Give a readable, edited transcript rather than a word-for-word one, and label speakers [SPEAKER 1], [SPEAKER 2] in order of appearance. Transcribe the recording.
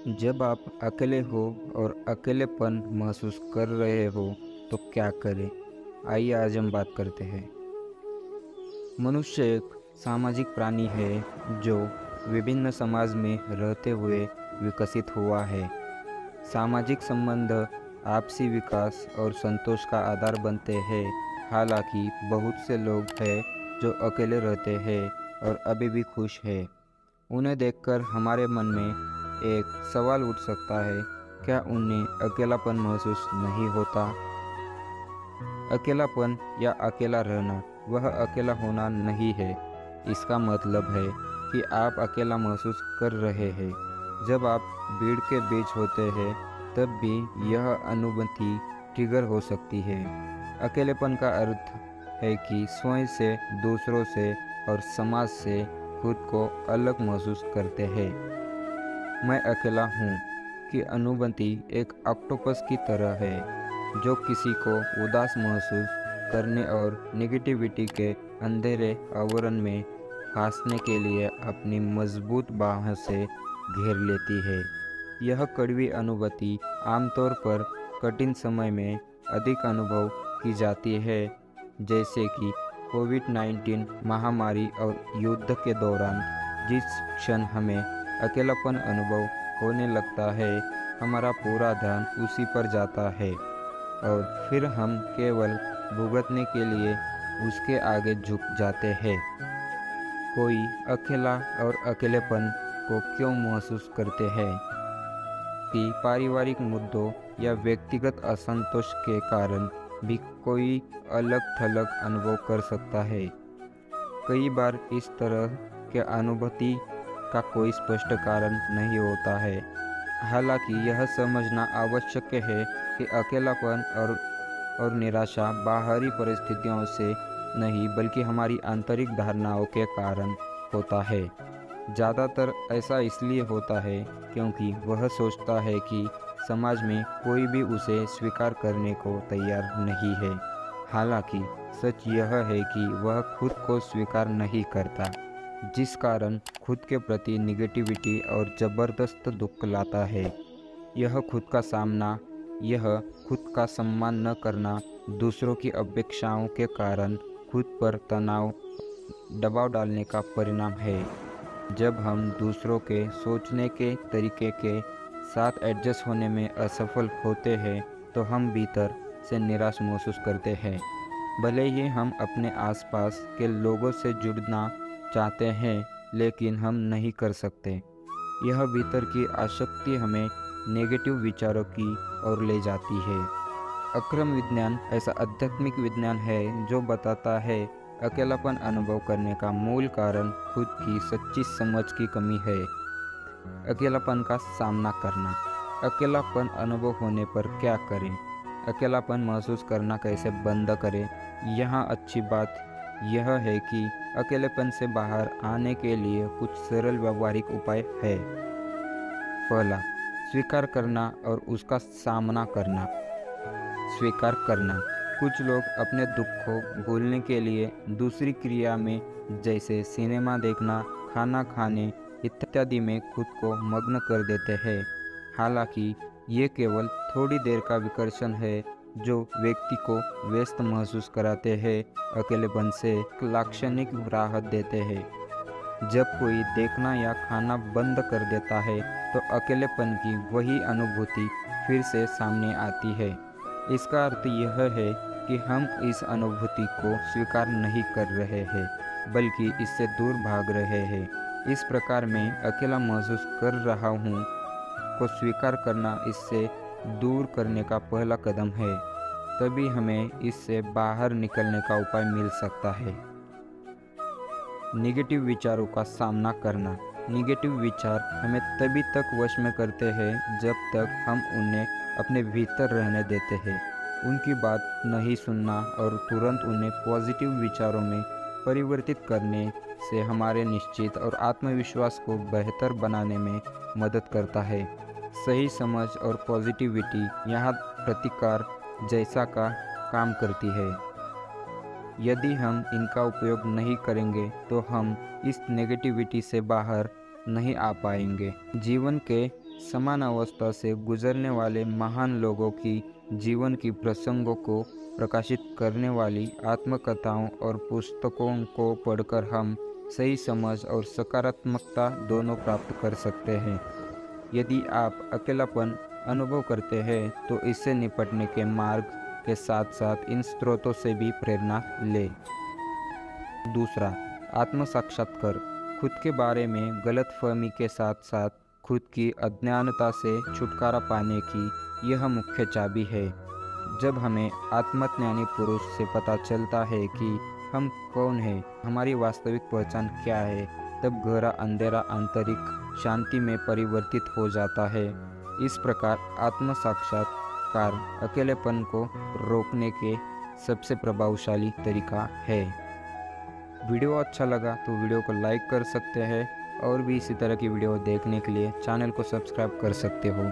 [SPEAKER 1] जब आप अकेले हो और अकेलेपन महसूस कर रहे हो तो क्या करें? आइए आज हम बात करते हैं। मनुष्य एक सामाजिक प्राणी है जो विभिन्न समाज में रहते हुए विकसित हुआ है। सामाजिक संबंध आपसी विकास और संतोष का आधार बनते हैं। हालांकि बहुत से लोग हैं जो अकेले रहते हैं और अभी भी खुश हैं। उन्हें देखकर हमारे मन में एक सवाल उठ सकता है, क्या उन्हें अकेलापन महसूस नहीं होता? अकेलापन या अकेला रहना वह अकेला होना नहीं है। इसका मतलब है कि आप अकेला महसूस कर रहे हैं। जब आप भीड़ के बीच होते हैं तब भी यह अनुभूति ट्रिगर हो सकती है। अकेलेपन का अर्थ है कि स्वयं से, दूसरों से और समाज से खुद को अलग महसूस करते हैं। मैं अकेला हूँ कि अनुभूति एक ऑक्टोपस की तरह है जो किसी को उदास महसूस करने और नेगेटिविटी के अंधेरे आवरण में फंसने के लिए अपनी मजबूत बाहों से घेर लेती है। यह कड़वी अनुभूति आमतौर पर कठिन समय में अधिक अनुभव की जाती है, जैसे कि कोविड-19 महामारी और युद्ध के दौरान। जिस क्षण हमें अकेलापन अनुभव होने लगता है, हमारा पूरा ध्यान उसी पर जाता है और फिर हम केवल भुगतने के लिए उसके आगे झुक जाते हैं। कोई अकेला और अकेलेपन को क्यों महसूस करते हैं? कि पारिवारिक मुद्दों या व्यक्तिगत असंतोष के कारण भी कोई अलग-थलग अनुभव कर सकता है। कई बार इस तरह के अनुभूति का कोई स्पष्ट कारण नहीं होता है। हालांकि यह समझना आवश्यक है कि अकेलापन और निराशा बाहरी परिस्थितियों से नहीं बल्कि हमारी आंतरिक धारणाओं के कारण होता है। ज़्यादातर ऐसा इसलिए होता है क्योंकि वह सोचता है कि समाज में कोई भी उसे स्वीकार करने को तैयार नहीं है। हालांकि सच यह है कि वह खुद को स्वीकार नहीं करता, जिस कारण खुद के प्रति निगेटिविटी और ज़बरदस्त दुख लाता है। यह खुद का सामना, यह खुद का सम्मान न करना, दूसरों की अपेक्षाओं के कारण खुद पर तनाव, दबाव डालने का परिणाम है। जब हम दूसरों के सोचने के तरीके के साथ एडजस्ट होने में असफल होते हैं तो हम भीतर से निराश महसूस करते हैं। भले ही हम अपने आसपास के लोगों से जुड़ना चाहते हैं, लेकिन हम नहीं कर सकते। यह भीतर की आसक्ति हमें नेगेटिव विचारों की ओर ले जाती है। अक्रम विज्ञान ऐसा आध्यात्मिक विज्ञान है जो बताता है अकेलापन अनुभव करने का मूल कारण खुद की सच्ची समझ की कमी है। अकेलापन का सामना करना। अकेलापन अनुभव होने पर क्या करें? अकेलापन महसूस करना कैसे बंद करें? यहाँ अच्छी बात यह है कि अकेलेपन से बाहर आने के लिए कुछ सरल व्यावहारिक उपाय है। पहला, स्वीकार करना और उसका सामना करना। स्वीकार करना। कुछ लोग अपने दुख को भूलने के लिए दूसरी क्रिया में, जैसे सिनेमा देखना, खाना खाने इत्यादि में खुद को मग्न कर देते हैं। हालांकि ये केवल थोड़ी देर का विकर्षण है जो व्यक्ति को व्यस्त महसूस कराते हैं, अकेलेपन से लाक्षणिक राहत देते हैं। जब कोई देखना या खाना बंद कर देता है तो अकेलेपन की वही अनुभूति फिर से सामने आती है। इसका अर्थ यह है कि हम इस अनुभूति को स्वीकार नहीं कर रहे हैं, बल्कि इससे दूर भाग रहे हैं। इस प्रकार मैं अकेला महसूस कर रहा हूँ को स्वीकार करना इससे दूर करने का पहला कदम है। तभी हमें इससे बाहर निकलने का उपाय मिल सकता है। नेगेटिव विचारों का सामना करना। नेगेटिव विचार हमें तभी तक वश में करते हैं जब तक हम उन्हें अपने भीतर रहने देते हैं। उनकी बात नहीं सुनना और तुरंत उन्हें पॉजिटिव विचारों में परिवर्तित करने से हमारे निश्चित और आत्मविश्वास को बेहतर बनाने में मदद करता है। सही समझ और पॉजिटिविटी यहाँ प्रतिकार जैसा का काम करती है। यदि हम इनका उपयोग नहीं करेंगे तो हम इस नेगेटिविटी से बाहर नहीं आ पाएंगे। जीवन के समान अवस्था से गुजरने वाले महान लोगों की जीवन की प्रसंगों को प्रकाशित करने वाली आत्मकथाओं और पुस्तकों को पढ़कर हम सही समझ और सकारात्मकता दोनों प्राप्त कर सकते हैं। यदि आप अकेलापन अनुभव करते हैं तो इससे निपटने के मार्ग के साथ साथ इन स्रोतों से भी प्रेरणा लें। दूसरा, आत्म साक्षात्कार। खुद के बारे में गलतफहमी के साथ साथ खुद की अज्ञानता से छुटकारा पाने की यह मुख्य चाबी है। जब हमें आत्मज्ञानी पुरुष से पता चलता है कि हम कौन हैं, हमारी वास्तविक पहचान क्या है, तब गहरा अंधेरा आंतरिक शांति में परिवर्तित हो जाता है। इस प्रकार आत्म साक्षात्कार अकेलेपन को रोकने के सबसे प्रभावशाली तरीका है। वीडियो अच्छा लगा तो वीडियो को लाइक कर सकते हैं और भी इसी तरह की वीडियो देखने के लिए चैनल को सब्सक्राइब कर सकते हो।